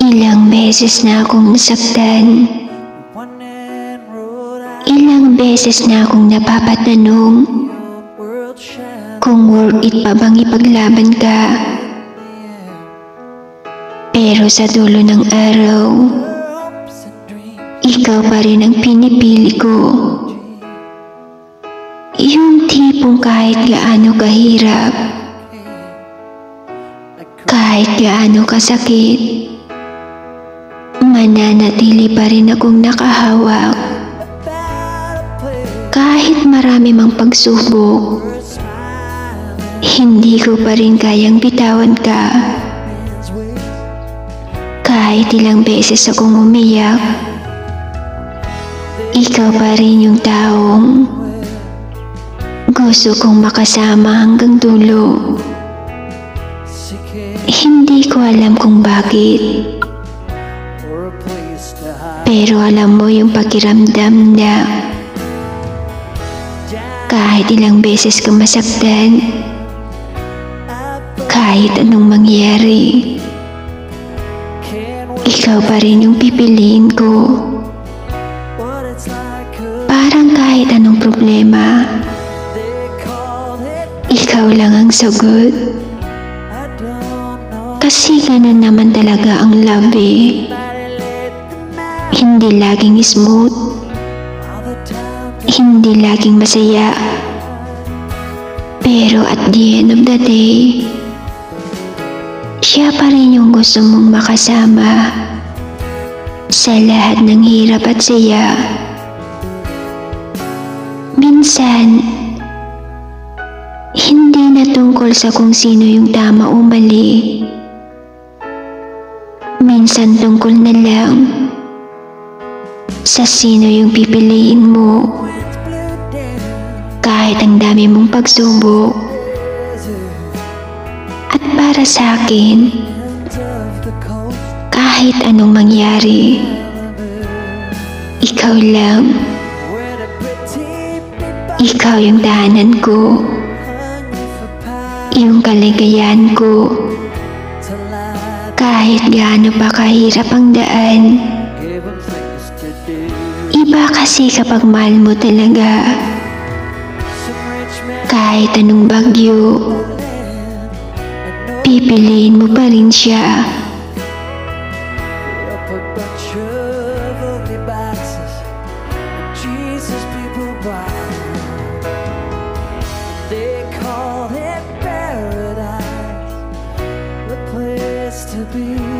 Ilang beses na akong nasaktan. Ilang beses na akong napapatanong kung worth it pa bang ipaglaban ka. Pero sa dulo ng araw, ikaw pa rin ang pinipili ko. Yung tipong kahit gaano kahirap, kahit gaano kasakit, mananatili pa rin akong nakahawak. Kahit marami mang pagsubok, hindi ko pa rin kayang bitawan ka. Kahit ilang beses akong umiyak, ikaw pa rin yung taong gusto kong makasama hanggang dulo. Hindi ko alam kung bakit, pero alam mo yung pakiramdam na kahit ilang beses ka masaktan, kahit anong mangyari, ikaw pa rin yung pipiliin ko. Parang kahit anong problema, ikaw lang ang sagot. Kasi ganun naman talaga ang love eh. Hindi laging smooth, hindi laging masaya, pero at the end of the day, siya pa rin yung gusto mong makasama sa lahat ng hirap at saya. Minsan, hindi na tungkol sa kung sino yung tama o mali. Minsan tungkol na lang sa sino yung pipiliin mo. Kahit ang dami mong pagsubok. At para sa akin, kahit anong mangyari, ikaw lang. Ikaw yung tahanan ko, yung kaligayahan ko. Kahit gaano pa kahirap ang daan, iba kasi kapag mahal mo talaga. Kahit anong bagyo, pipiliin mo pa rin siya. They call it paradise, the place to be.